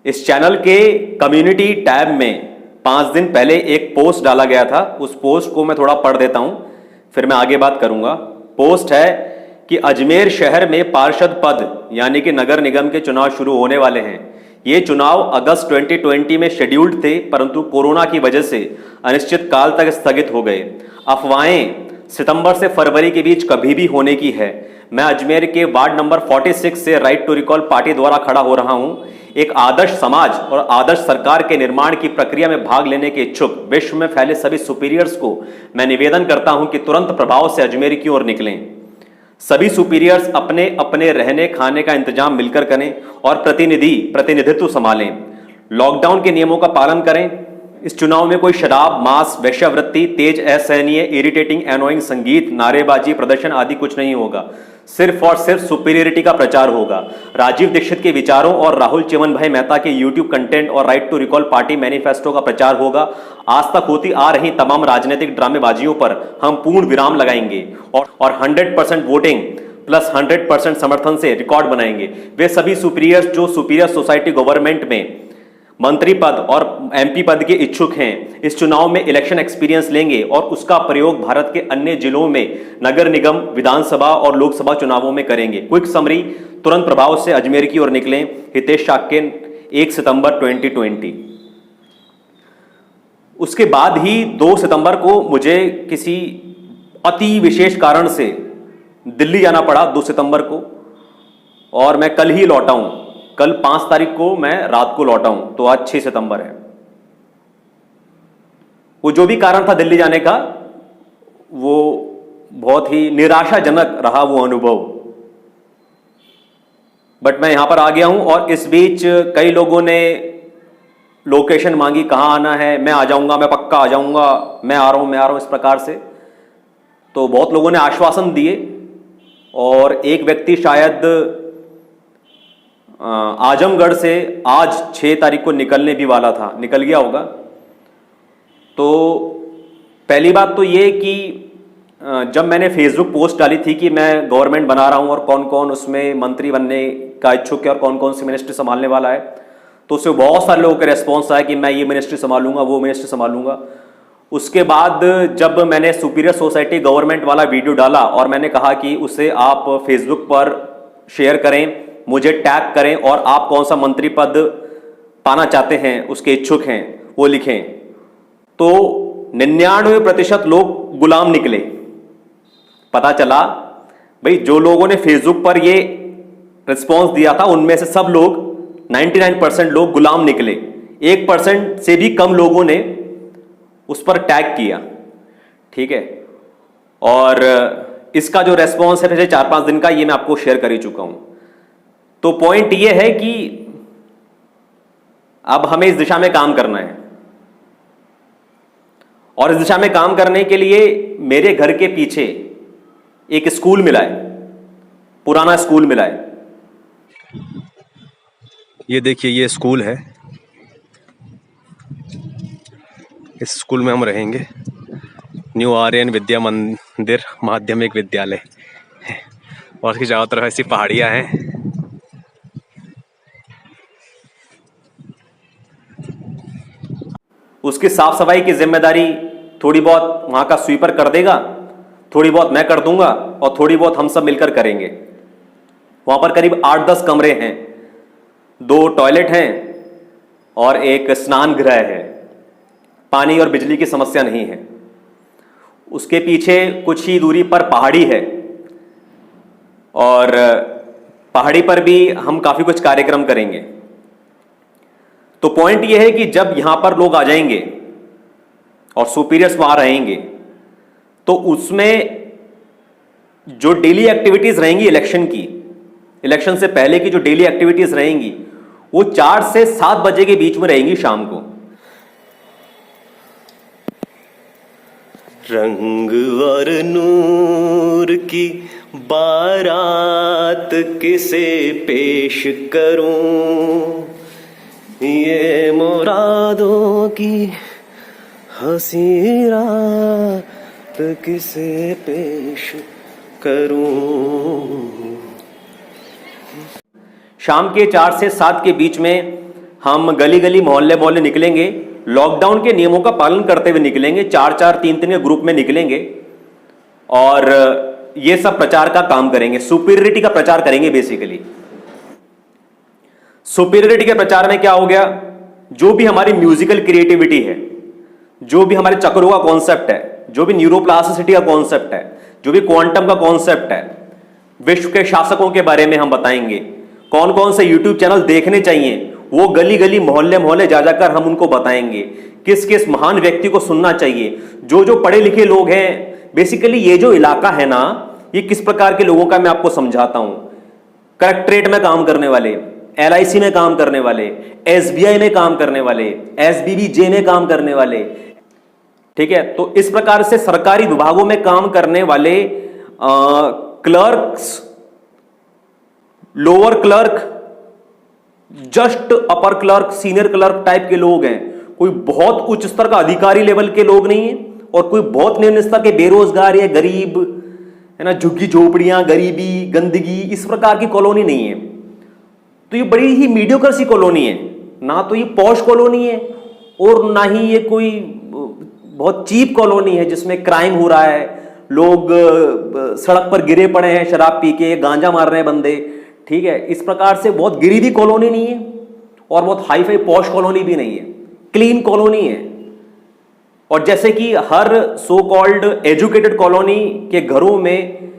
इस चैनल के community tab में 5 दिन पहले एक पोस्ट डाला गया था। उस पोस्ट को मैं थोड़ा पढ़ देता हूं, फिर मैं आगे बात करूंगा। पोस्ट है कि अजमेर शहर में पार्षद पद यानी कि नगर निगम के चुनाव शुरू होने वाले हैं। ये चुनाव अगस्त 2020 में शेड्यूल्ड थे, परंतु कोरोना की वजह से अनिश्चित काल तक स्थगित हो गए। अफवाहें सितंबर से फरवरी के बीच कभी भी होने की है। मैं अजमेर के वार्ड नंबर 46 से राइट टू रिकॉल पार्टी द्वारा खड़ा हो रहा हूं। एक आदर्श समाज और आदर्श सरकार के निर्माण की प्रक्रिया में भाग लेने के इच्छुक विश्व में फैले सभी सुपीरियर्स को मैं निवेदन करता हूं कि तुरंत प्रभाव से अजमेर की ओर निकलें। सभी सुपीरियर्स अपने अपने रहने खाने का इंतजाम मिलकर करें और प्रतिनिधित्व संभालें। लॉकडाउन के नियमों का पालन करें। इस चुनाव में कोई शराब, मांस, वेश्यावृत्ति, तेज, असहनीय, इरिटेटिंग, एनोइंग संगीत, नारेबाजी, प्रदर्शन आदि कुछ नहीं होगा। सिर्फ और सिर्फ सुपीरियरिटी का प्रचार होगा। राजीव दीक्षित के विचारों और राहुल चिमन भाई मेहता के यूट्यूब कंटेंट और right to recall party manifesto का प्रचार होगा। आज तक होती आ रही तमाम राजनीतिक ड्रामेबाजियों पर हम पूर्ण विराम लगाएंगे और 100% वोटिंग प्लस 100% समर्थन से रिकॉर्ड बनाएंगे। वे सभी सुपीरियर्स जो सुपीरियर सोसाइटी गवर्नमेंट में मंत्री पद और एमपी पद के इच्छुक हैं, इस चुनाव में इलेक्शन एक्सपीरियंस लेंगे और उसका प्रयोग भारत के अन्य जिलों में नगर निगम, विधानसभा और लोकसभा चुनावों में करेंगे। क्विक समरी, तुरंत प्रभाव से अजमेर की ओर निकलें। हितेश शाक्य, 1 सितंबर 2020। उसके बाद ही 2 सितंबर को मुझे किसी अति विशेष कारण से दिल्ली जाना पड़ा 2 सितंबर को, और मैं कल ही लौटा हूं। कल 5 तारीख को मैं रात को लौटा हूं, तो आज 6 सितंबर है। वो जो भी कारण था दिल्ली जाने का, वो बहुत ही निराशाजनक रहा वो अनुभव, बट मैं यहां पर आ गया हूं। और इस बीच कई लोगों ने लोकेशन मांगी, कहां आना है, मैं आ जाऊंगा, मैं पक्का आ जाऊंगा, मैं आ रहा हूं, इस प्रकार से। तो बहुत लोगों ने आश्वासन दिए, और एक व्यक्ति शायद आजमगढ़ से आज 6 तारीख को निकलने भी वाला था, निकल गया होगा। तो पहली बात तो ये कि जब मैंने फेसबुक पोस्ट डाली थी कि मैं गवर्नमेंट बना रहा हूं और कौन कौन उसमें मंत्री बनने का इच्छुक है और कौन कौन सी मिनिस्ट्री संभालने वाला है, तो उससे बहुत सारे लोगों के रेस्पॉन्स आया कि मैं ये मिनिस्ट्री संभालूंगा, वो मिनिस्ट्री संभालूंगा। उसके बाद जब मैंने सुपीरियर सोसाइटी गवर्नमेंट वाला वीडियो डाला और मैंने कहा कि उसे आप फेसबुक पर शेयर करें, मुझे टैग करें और आप कौन सा मंत्री पद पाना चाहते हैं, उसके इच्छुक हैं, वो लिखें, तो 99% लोग गुलाम निकले। पता चला भाई जो लोगों ने फेसबुक पर ये रिस्पॉन्स दिया था उनमें से सब लोग 99% लोग गुलाम निकले। 1% से भी कम लोगों ने उस पर टैग किया। ठीक है, और इसका जो रेस्पॉन्स है पिछले 4-5 दिन का, ये मैं आपको शेयर कर ही चुका हूं। तो पॉइंट ये है कि अब हमें इस दिशा में काम करना है, और इस दिशा में काम करने के लिए मेरे घर के पीछे एक स्कूल मिला है, पुराना स्कूल मिला है। ये देखिए, ये स्कूल है। इस स्कूल में हम रहेंगे। न्यू आर्यन विद्या मंदिर माध्यमिक विद्यालय, और इसकी चारों तरफ ऐसी पहाड़ियां हैं। उसकी साफ सफाई की जिम्मेदारी थोड़ी बहुत वहां का स्वीपर कर देगा, थोड़ी बहुत मैं कर दूंगा, और थोड़ी बहुत हम सब मिलकर करेंगे। वहां पर करीब 8-10 कमरे हैं, 2 टॉयलेट हैं और एक स्नान गृह है। पानी और बिजली की समस्या नहीं है। उसके पीछे कुछ ही दूरी पर पहाड़ी है, और पहाड़ी पर भी हम काफी कुछ कार्यक्रम करेंगे। तो पॉइंट यह है कि जब यहां पर लोग आ जाएंगे और सुपीरियर्स वहां रहेंगे, तो उसमें जो डेली एक्टिविटीज रहेंगी इलेक्शन से पहले की जो डेली एक्टिविटीज रहेंगी, वो 4 से 7 बजे के बीच में रहेंगी शाम को। रंग और नूर की बारात किसे पेश करूं, ये मुरादों की हंसी रात किसे पेश करूं। शाम के 4 से 7 के बीच में हम गली गली मोहल्ले मोहल्ले निकलेंगे, लॉकडाउन के नियमों का पालन करते हुए निकलेंगे, 4-4 3-3 के ग्रुप में निकलेंगे और ये सब प्रचार का काम करेंगे, सुपीरियरिटी का प्रचार करेंगे। बेसिकली सुपीरियरिटी के प्रचार में क्या हो गया, जो भी हमारी म्यूजिकल क्रिएटिविटी है, जो भी हमारे चक्रों का कॉन्सेप्ट है, जो भी न्यूरोप्लास्टिसिटी का कॉन्सेप्ट है, जो भी क्वांटम का कॉन्सेप्ट है, विश्व के शासकों के बारे में हम बताएंगे, कौन कौन से यूट्यूब चैनल देखने चाहिए वो गली गली मोहल्ले मोहल्ले जा जाकर हम उनको बताएंगे, किस किस महान व्यक्ति को सुनना चाहिए, जो जो पढ़े लिखे लोग हैं। बेसिकली ये जो इलाका है ना, ये किस प्रकार के लोगों का मैं आपको समझाता हूं। कलेक्ट्रेट में काम करने वाले, LIC में काम करने वाले, SBI में काम करने वाले, SBBJ में काम करने वाले, ठीक है। तो इस प्रकार से सरकारी विभागों में काम करने वाले क्लर्क्स, लोअर क्लर्क, जस्ट अपर क्लर्क, सीनियर क्लर्क टाइप के लोग हैं। कोई बहुत उच्च स्तर का अधिकारी लेवल के लोग नहीं है और कोई बहुत निम्न स्तर के बेरोजगार या गरीब, है ना, झुग्गी झोपड़ियां, गरीबी, गंदगी, इस प्रकार की कॉलोनी नहीं है। तो ये बड़ी ही मीडियोकर सी कॉलोनी है, ना तो ये पॉश कॉलोनी है और ना ही ये कोई बहुत चीप कॉलोनी है जिसमें क्राइम हो रहा है, लोग सड़क पर गिरे पड़े हैं शराब पी के, गांजा मार रहे हैं बंदे, ठीक है। इस प्रकार से बहुत गिरीदी कॉलोनी नहीं है और बहुत हाई फाई पॉश कॉलोनी भी नहीं है, क्लीन कॉलोनी है। और जैसे कि हर सो कॉल्ड एजुकेटेड कॉलोनी के घरों में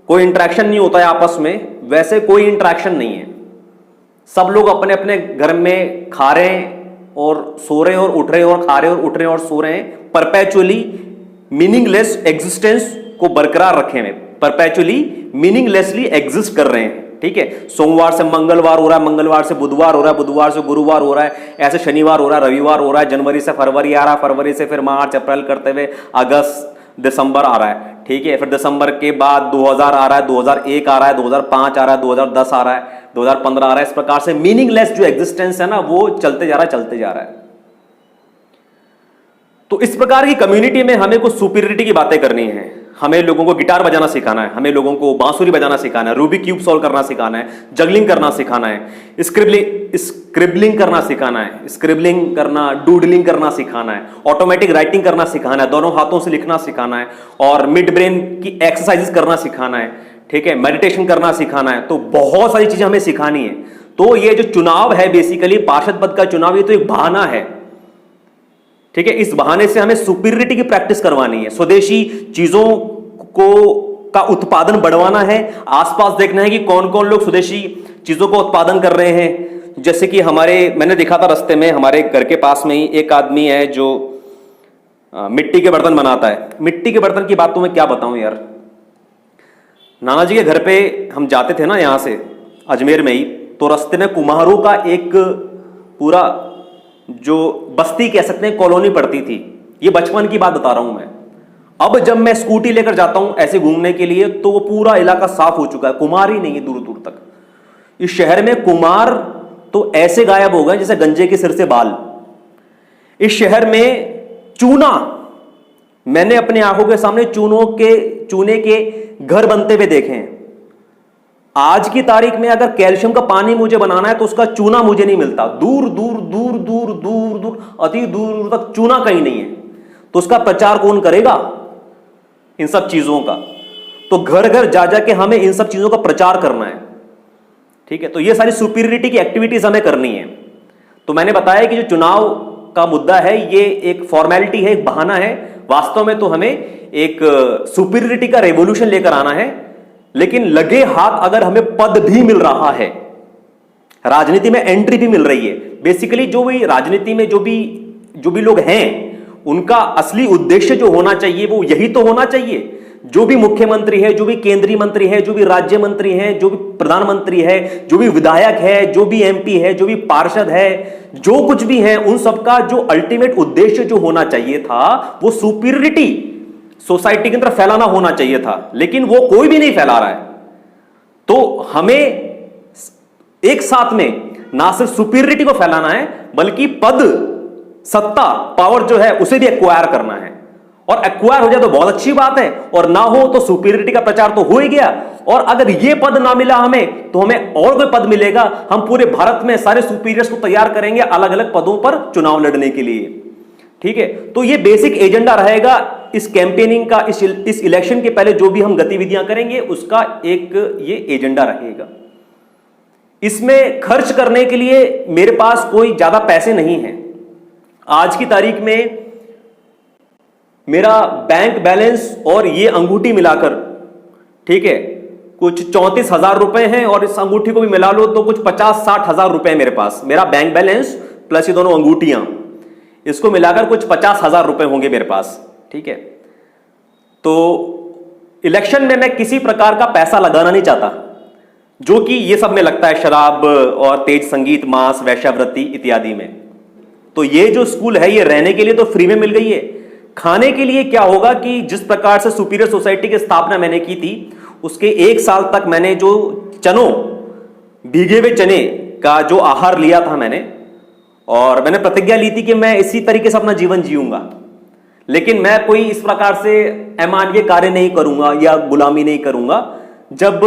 कोई इंटरेक्शन नहीं होता है आपस में, वैसे कोई इंटरेक्शन नहीं है। सब लोग अपने अपने घर में खा रहे हैं और सो रहे हैं और उठ रहे हैं और खा रहे हैं और उठ रहे हैं और सो रहे हैं, परपेचुअली मीनिंगलेस एग्जिस्टेंस को बरकरार रखे हुए, परपेचुअली मीनिंगलेसली एग्जिस्ट कर रहे हैं, ठीक है। सोमवार से मंगलवार हो रहा है, मंगलवार से बुधवार हो रहा है, बुधवार से गुरुवार हो रहा है, ऐसे शनिवार हो रहा है, रविवार हो रहा है, जनवरी से फरवरी आ रहा है, फरवरी से फिर मार्च अप्रैल करते हुए अगस्त दिसंबर आ रहा है, ठीक है। फिर दिसंबर के बाद 2000 आ रहा है, 2001 आ रहा है, 2005 आ रहा है, 2010 आ रहा है, 2015 आ रहा है। इस प्रकार से मीनिंगलेस जो एग्जिस्टेंस है ना, वो चलते जा रहा है, चलते जा रहा है। तो इस प्रकार की कम्युनिटी में हमें कुछ सुपीरियरिटी की बातें करनी है। हमें लोगों को गिटार बजाना सिखाना है, हमें लोगों को बांसुरी बजाना सिखाना है, रूबिक क्यूब सॉल्व करना सिखाना है, जगलिंग करना सिखाना है, स्क्रिबलिंग करना सिखाना है, स्क्रिबलिंग करना, डूडलिंग करना सिखाना है, ऑटोमेटिक राइटिंग करना सिखाना है, दोनों हाथों से लिखना सिखाना है और मिड ब्रेन की एक्सरसाइजेस करना सिखाना है, ठीक है, मेडिटेशन करना सिखाना है। तो बहुत सारी चीजें हमें सिखानी है। तो ये जो चुनाव है, बेसिकली पार्षद पद का चुनाव, ये तो एक बहाना है, ठीक है। इस बहाने से हमें सुपीरियरिटी की प्रैक्टिस करवानी है, स्वदेशी चीजों को का उत्पादन बढ़वाना है, आसपास देखना है कि कौन कौन लोग स्वदेशी चीजों को उत्पादन कर रहे हैं। जैसे कि मैंने देखा था रास्ते में, हमारे घर के पास में ही एक आदमी है जो मिट्टी के बर्तन बनाता है। मिट्टी के बर्तन की बात तो मैं क्या बताऊं यार। नाना जी के घर पे हम जाते थे ना, यहां से अजमेर में ही, तो रास्ते में कुम्हारों का एक पूरा जो बस्ती कह सकते हैं, कॉलोनी पड़ती थी। ये बचपन की बात बता रहा हूं मैं। अब जब मैं स्कूटी लेकर जाता हूं ऐसे घूमने के लिए, तो वो पूरा इलाका साफ हो चुका है, कुम्हार ही नहीं है दूर दूर तक। इस शहर में कुम्हार तो ऐसे गायब हो गए जैसे गंजे के सिर से बाल। इस शहर में चूना, मैंने अपने आंखों के सामने चूने के घर बनते हुए देखे हैं। आज की तारीख में अगर कैल्शियम का पानी मुझे बनाना है तो उसका चूना मुझे नहीं मिलता। दूर दूर दूर दूर दूर दूर अति दूर तक चूना कहीं नहीं है। तो उसका प्रचार कौन करेगा इन सब चीजों का? तो घर घर जा जाके हमें इन सब चीजों का प्रचार करना है, ठीक है। तो ये सारी सुपीरियरिटी की एक्टिविटीज हमें करनी है। तो मैंने बताया कि जो चुनाव का मुद्दा है ये एक फॉर्मेलिटी है, एक बहाना है। वास्तव में तो हमें एक सुपीरियरिटी का रेवोल्यूशन लेकर आना है। लेकिन लगे हाथ अगर हमें पद भी मिल रहा है, राजनीति में एंट्री भी मिल रही है, बेसिकली जो भी राजनीति में जो भी लोग हैं उनका असली उद्देश्य जो होना चाहिए वो यही तो होना चाहिए। जो भी मुख्यमंत्री है, जो भी केंद्रीय मंत्री है, जो भी राज्य मंत्री है, जो भी प्रधानमंत्री है, जो भी विधायक है, जो भी एमपी है, जो भी पार्षद है, जो कुछ भी है, उन सबका जो अल्टीमेट उद्देश्य जो होना चाहिए था वो सुपीरियरिटी सोसाइटी के अंदर फैलाना होना चाहिए था। लेकिन वो कोई भी नहीं फैला रहा है। तो हमें एक साथ में ना सिर्फ सुपीरियरिटी को फैलाना है बल्कि पद, सत्ता, पावर जो है उसे भी एक्वायर करना है। और एक्वायर हो जाए तो बहुत अच्छी बात है, और ना हो तो सुपीरियरिटी का प्रचार तो हो ही गया। और अगर ये पद ना मिला हमें तो हमें और कोई पद मिलेगा, हम पूरे भारत में सारे सुपीरियर्स को तैयार करेंगे अलग अलग पदों पर चुनाव लड़ने के लिए। ठीक है, तो ये बेसिक एजेंडा रहेगा इस कैंपेनिंग का, इस इलेक्शन के पहले जो भी हम गतिविधियां करेंगे उसका एक ये एजेंडा रहेगा। इसमें खर्च करने के लिए मेरे पास कोई ज्यादा पैसे नहीं है। आज की तारीख में मेरा बैंक बैलेंस और ये अंगूठी मिलाकर, ठीक है, कुछ 34,000 रुपए हैं, और इस अंगूठी को भी मिला लो तो कुछ 50-60 हजार रुपए मेरे पास, मेरा बैंक बैलेंस प्लस ये दोनों अंगूठियां, इसको मिलाकर कुछ 50,000 रुपए होंगे मेरे पास। ठीक है, तो इलेक्शन में मैं किसी प्रकार का पैसा लगाना नहीं चाहता, जो कि ये सब में लगता है, शराब और तेज संगीत, मांस, वैश्यावृत्ति इत्यादि में। तो ये जो स्कूल है ये रहने के लिए तो फ्री में मिल गई है। खाने के लिए क्या होगा कि जिस प्रकार से सुपीरियर सोसाइटी की स्थापना मैंने की थी, उसके 1 साल तक मैंने जो चनों, भीगे हुए चने का जो आहार लिया था मैंने, और मैंने प्रतिज्ञा ली थी कि मैं इसी तरीके से अपना जीवन जीऊंगा, लेकिन मैं कोई इस प्रकार से अमानवीय कार्य नहीं करूंगा या गुलामी नहीं करूंगा। जब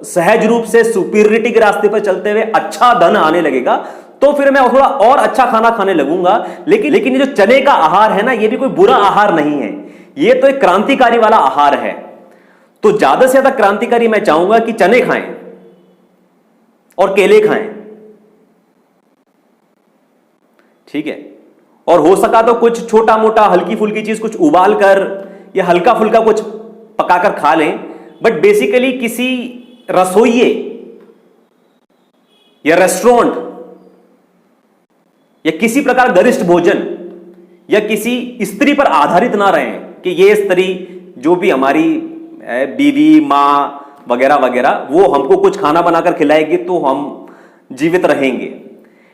सहज रूप से सुपीरियरिटी के रास्ते पर चलते हुए अच्छा धन आने लगेगा तो फिर मैं थोड़ा और अच्छा खाना खाने लगूंगा। लेकिन ये जो चने का आहार है ना, ये भी कोई बुरा आहार नहीं है, ये तो एक क्रांतिकारी वाला आहार है। तो ज्यादा से ज्यादा क्रांतिकारी मैं चाहूंगा कि चने खाएं और केले खाएं। ठीक है, और हो सका तो कुछ छोटा मोटा हल्की फुल्की चीज कुछ उबाल कर या हल्का फुल्का कुछ पकाकर खा लें, बट बेसिकली किसी रसोइये या रेस्टोरेंट या किसी प्रकार गरिष्ठ भोजन या किसी स्त्री पर आधारित ना रहें कि ये स्त्री जो भी हमारी बीवी, मां वगैरह वगैरह, वो हमको कुछ खाना बनाकर खिलाएगी तो हम जीवित रहेंगे।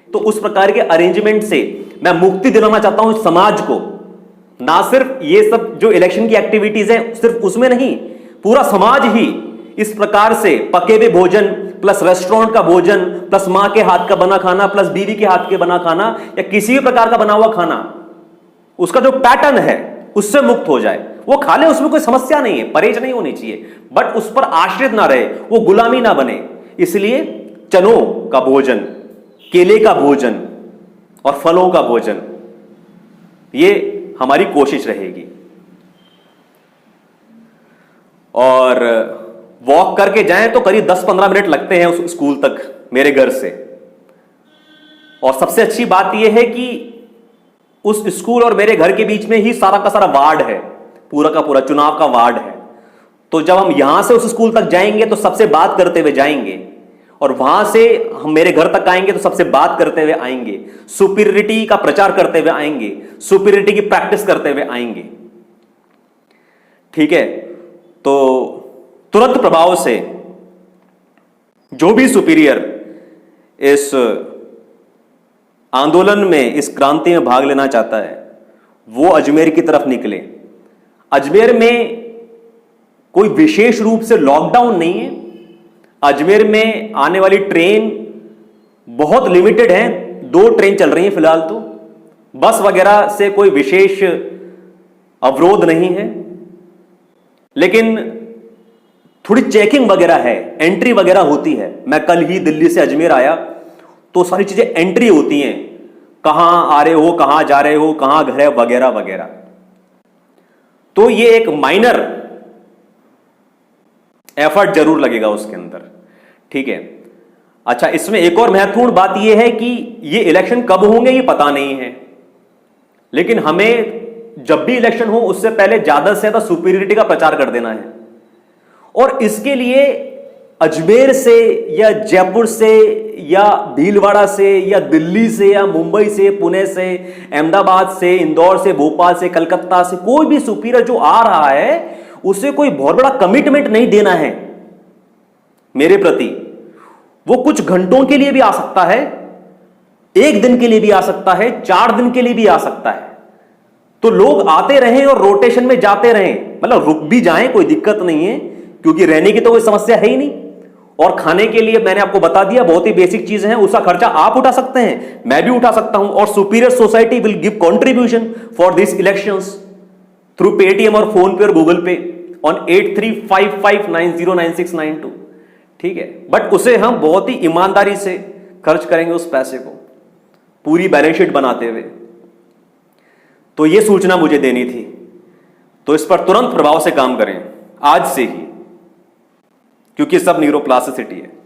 तो उस प्रकार के अरेंजमेंट से मैं मुक्ति दिलाना चाहता हूं समाज को। ना सिर्फ ये सब जो इलेक्शन की एक्टिविटीज हैं सिर्फ उसमें नहीं, पूरा समाज ही इस प्रकार से पके हुए भोजन प्लस रेस्टोरेंट का भोजन प्लस मां के हाथ का बना खाना प्लस बीवी के हाथ के बना खाना या किसी भी प्रकार का बना हुआ खाना, उसका जो पैटर्न है उससे मुक्त हो जाए। वो खा ले, उसमें कोई समस्या नहीं है, परहेज नहीं होनी चाहिए, बट उस पर आश्रित ना रहे, वो गुलामी ना बने। इसलिए चनों का भोजन, केले का भोजन और फलों का भोजन, ये हमारी कोशिश रहेगी। और वॉक करके जाएं तो करीब 10-15 मिनट लगते हैं उस स्कूल तक मेरे घर से। और सबसे अच्छी बात यह है कि उस स्कूल और मेरे घर के बीच में ही सारा का सारा वार्ड है, पूरा का पूरा चुनाव का वार्ड है। तो जब हम यहां से उस स्कूल तक जाएंगे तो सबसे बात करते हुए जाएंगे, और वहां से हम मेरे घर तक आएंगे तो सबसे बात करते हुए आएंगे, सुपीरियरिटी का प्रचार करते हुए आएंगे, सुपीरियरिटी की प्रैक्टिस करते हुए आएंगे। ठीक है, तो तुरंत प्रभाव से जो भी सुपीरियर इस आंदोलन में, इस क्रांति में भाग लेना चाहता है, वो अजमेर की तरफ निकले। अजमेर में कोई विशेष रूप से लॉकडाउन नहीं है। अजमेर में आने वाली ट्रेन बहुत लिमिटेड है, 2 ट्रेन चल रही हैं फिलहाल, तो बस वगैरह से कोई विशेष अवरोध नहीं है। लेकिन थोड़ी चेकिंग वगैरह है, एंट्री वगैरह होती है। मैं कल ही दिल्ली से अजमेर आया तो सारी चीजें एंट्री होती हैं, कहां आ रहे हो, कहां जा रहे हो, कहां घर है वगैरह वगैरह। तो ये एक माइनर एफर्ट जरूर लगेगा उसके अंदर। ठीक है, अच्छा, इसमें एक और महत्वपूर्ण बात यह है कि ये इलेक्शन कब होंगे ये पता नहीं है, लेकिन हमें जब भी इलेक्शन हो उससे पहले ज्यादा से ज्यादा सुपीरियरिटी का प्रचार कर देना है। और इसके लिए अजमेर से या जयपुर से या भीलवाड़ा से या दिल्ली से या मुंबई से, पुणे से, अहमदाबाद से, इंदौर से, भोपाल से, कलकत्ता से कोई भी सुपीरियर जो आ रहा है उसे कोई बहुत बड़ा कमिटमेंट नहीं देना है मेरे प्रति। वो कुछ घंटों के लिए भी आ सकता है, 1 दिन के लिए भी आ सकता है, 4 दिन के लिए भी आ सकता है। तो लोग आते रहें और रोटेशन में जाते रहें, मतलब रुक भी जाएं, कोई दिक्कत नहीं है, क्योंकि रहने की तो कोई समस्या है ही नहीं। और खाने के लिए मैंने आपको बता दिया, बहुत ही बेसिक चीजें हैं, उसका खर्चा आप उठा सकते हैं, मैं भी उठा सकता हूं, और superior society will give contribution for this elections. Through Paytm और फोन पे और गूगल पे ऑन 8355909692। ठीक है, बट उसे हम बहुत ही ईमानदारी से खर्च करेंगे उस पैसे को, पूरी बैलेंस शीट बनाते हुए। तो यह सूचना मुझे देनी थी, तो इस पर तुरंत प्रभाव से काम करें आज से ही, क्योंकि सब न्यूरोप्लास्टिसिटी है।